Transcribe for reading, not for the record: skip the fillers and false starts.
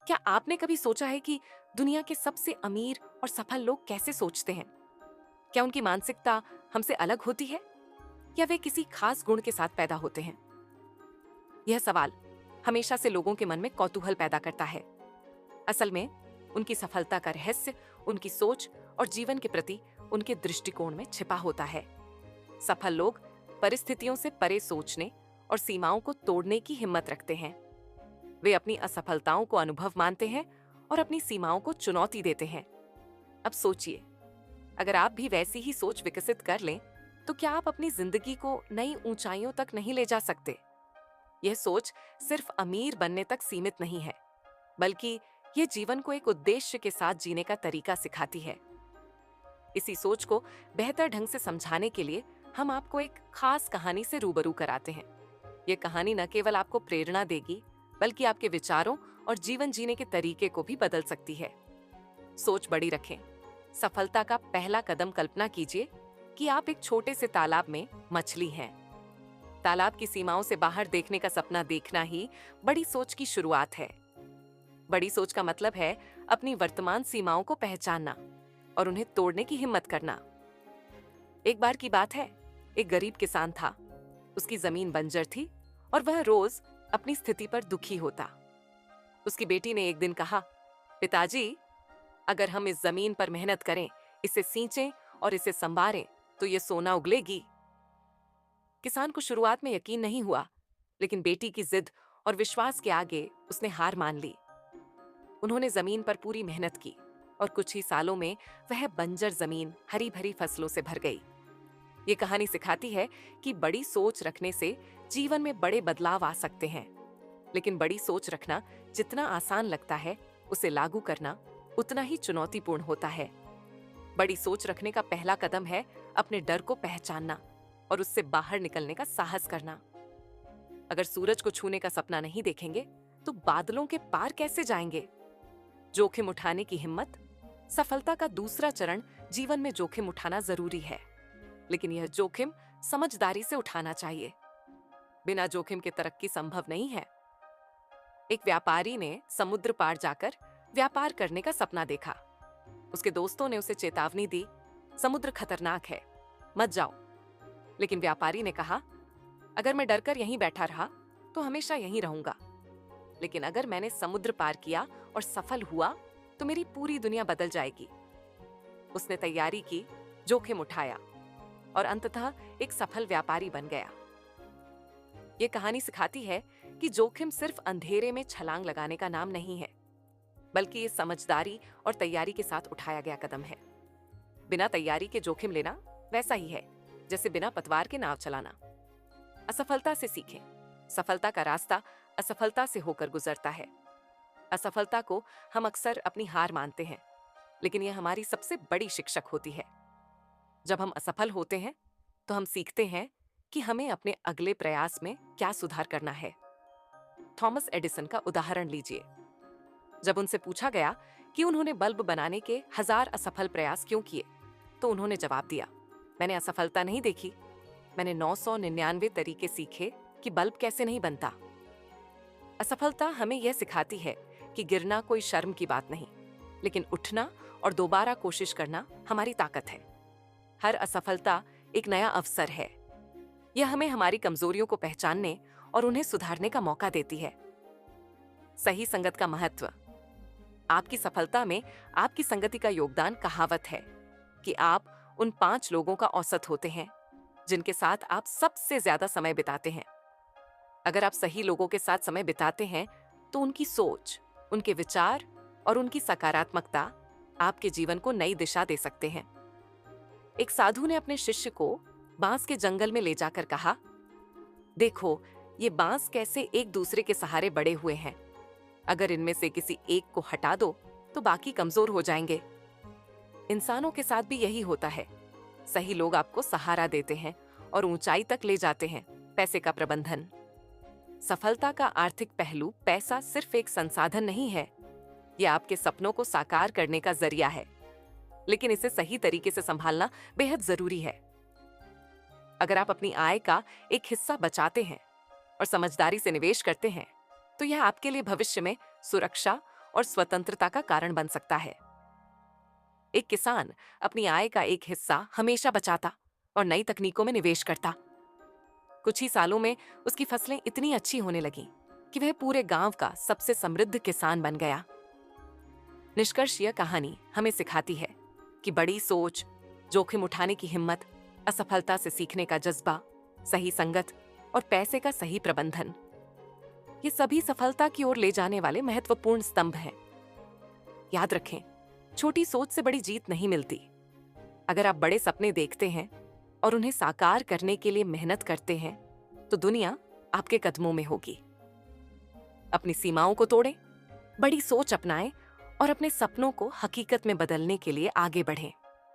क्या आपने कभी सोचा है कि दुनिया के सबसे अमीर और सफल लोग कैसे सोचते हैं? क्या उनकी मानसिकता हमसे अलग होती है या वे किसी खास गुण के साथ पैदा होते हैं? यह सवाल हमेशा से लोगों के मन में कौतूहल पैदा करता है। असल में उनकी सफलता का रहस्य उनकी सोच और जीवन के प्रति उनके दृष्टिकोण में छिपा होता है। सफल लोग परिस्थितियों से परे सोचने और सीमाओं को तोड़ने की हिम्मत रखते हैं। वे अपनी असफलताओं को अनुभव मानते हैं और अपनी सीमाओं को चुनौती देते हैं। अब सोचिए, अगर आप भी वैसी ही सोच विकसित कर लें, तो क्या आप अपनी जिंदगी को नई ऊंचाइयों तक नहीं ले जा सकते? यह सोच सिर्फ अमीर बनने तक सीमित नहीं है, बल्कि यह जीवन को एक उद्देश्य के साथ जीने का तरीका सिखाती है। इसी सोच को बेहतर ढंग से समझाने के लिए हम आपको एक खास कहानी से रूबरू कराते हैं। यह कहानी न केवल आपको प्रेरणा देगी, बल्कि आपके विचारों और जीवन जीने के तरीके को भी बदल सकती है। सोच बड़ी रखें। सफलता का पहला कदम कल्पना कीजिए कि आप एक छोटे से तालाब में मछली हैं। तालाब की सीमाओं से बाहर देखने का सपना देखना ही बड़ी सोच की शुरुआत है। बड़ी सोच का मतलब है अपनी वर्तमान सीमाओं को पहचानना और उन्हें तोड़ने की हिम्मत करना। एक बार की बात है, एक गरीब किसान था। उसकी जमीन बंजर थी और वह रोज अपनी स्थिति पर दुखी होता। उसकी बेटी ने एक दिन कहा, पिताजी, अगर हम इस जमीन पर मेहनत करें, इसे सींचें और इसे संवारें, तो ये सोना उगलेगी। किसान को शुरुआत में यकीन नहीं हुआ, लेकिन बेटी की जिद और विश्वास के आगे उसने हार मान ली। उन्होंने जमीन पर पूरी मेहनत की और कुछ ही सालों में वह बंजर जमीन हरी भरी फसलों से भर गई। ये कहानी सिखाती है कि बड़ी सोच रखने से जीवन में बड़े बदलाव आ सकते हैं, लेकिन बड़ी सोच रखना जितना आसान लगता है, उसे लागू करना उतना ही चुनौतीपूर्ण होता है। बड़ी सोच रखने का पहला कदम है अपने डर को पहचानना और उससे बाहर निकलने का साहस करना। अगर सूरज को छूने का सपना नहीं देखेंगे, तो बादलों के पार कैसे जाएंगे? जोखिम उठाने की हिम्मत। सफलता का दूसरा चरण जीवन में जोखिम उठाना जरूरी है, लेकिन यह जोखिम समझदारी से उठाना चाहिए। बिना जोखिम के तरक्की संभव नहीं है। एक व्यापारी ने समुद्र पार जाकर व्यापार करने का सपना देखा। उसके दोस्तों ने उसे चेतावनी दी, समुद्र खतरनाक है, मत जाओ। लेकिन व्यापारी ने कहा, अगर मैं डरकर यहीं बैठा रहा तो हमेशा यहीं रहूंगा, लेकिन अगर मैंने समुद्र पार किया और सफल हुआ तो मेरी पूरी दुनिया बदल जाएगी। उसने तैयारी की, जोखिम उठाया और अंततः एक सफल व्यापारी बन गया। यह कहानी सिखाती है कि जोखिम सिर्फ अंधेरे में छलांग लगाने का नाम नहीं है, बल्कि ये समझदारी और तैयारी के साथ उठाया गया कदम है। बिना तैयारी के जोखिम लेना वैसा ही है जैसे बिना पतवार के नाव चलाना। असफलता से सीखें। सफलता का रास्ता असफलता से होकर गुजरता है। असफलता को हम अक्सर अपनी हार मानते हैं, लेकिन यह हमारी सबसे बड़ी शिक्षक होती है। जब हम असफल होते हैं, तो हम सीखते हैं कि हमें अपने अगले प्रयास में क्या सुधार करना है। थॉमस एडिसन का उदाहरण लीजिए। जब उनसे पूछा गया कि उन्होंने बल्ब बनाने के 1000 असफल प्रयास क्यों किए, तो उन्होंने जवाब दिया, मैंने असफलता नहीं देखी, मैंने 999 तरीके सीखे कि बल्ब कैसे नहीं बनता। असफलता हमें यह सिखाती है कि गिरना कोई शर्म की बात नहीं, लेकिन उठना और दोबारा कोशिश करना हमारी ताकत है। हर असफलता एक नया अवसर है। यह हमें हमारी कमजोरियों को पहचानने और उन्हें सुधारने का मौका देती है। सही संगत का महत्व। आपकी सफलता में आपकी संगति का योगदान कहावत है कि आप उन 5 लोगों का औसत होते हैं जिनके साथ आप सबसे ज्यादा समय बिताते हैं। अगर आप सही लोगों के साथ समय बिताते हैं, तो उनकी सोच, उनके विचार और उनकी सकारात्मकता आपके जीवन को नई दिशा दे सकते हैं। एक साधु ने अपने शिष्य को बांस के जंगल में ले जाकर कहा, देखो, ये बांस कैसे एक दूसरे के सहारे बड़े हुए हैं। अगर इनमें से किसी एक को हटा दो, तो बाकी कमजोर हो जाएंगे। इंसानों के साथ भी यही होता है। सही लोग आपको सहारा देते हैं और ऊंचाई तक ले जाते हैं। पैसे का प्रबंधन। सफलता का आर्थिक पहलू पैसा सिर्फ एक संसाधन नहीं है, यह आपके सपनों को साकार करने का जरिया है, लेकिन इसे सही तरीके से संभालना बेहद जरूरी है। अगर आप अपनी आय का एक हिस्सा बचाते हैं और समझदारी से निवेश करते हैं, तो यह आपके लिए भविष्य में सुरक्षा और स्वतंत्रता का कारण बन सकता है। एक किसान अपनी आय का एक हिस्सा हमेशा बचाता और नई तकनीकों में निवेश करता। कुछ ही सालों में उसकी फसलें इतनी अच्छी होने लगीं कि वह पूरे गांव का सबसे समृद्ध किसान बन गया। निष्कर्ष यह कहानी हमें सिखाती है कि बड़ी सोच, जोखिम उठाने की हिम्मत, असफलता से सीखने का जज्बा, सही संगत और पैसे का सही प्रबंधन, ये सभी सफलता की ओर ले जाने वाले महत्वपूर्ण स्तंभ हैं। याद रखें, छोटी सोच से बड़ी जीत नहीं मिलती। अगर आप बड़े सपने देखते हैं और उन्हें साकार करने के लिए मेहनत करते हैं, तो दुनिया आपके कदमों में होगी। अपनी सीमाओं को तोड़ें, बड़ी सोच अपनाएं और अपने सपनों को हकीकत में बदलने के लिए आगे बढ़ें।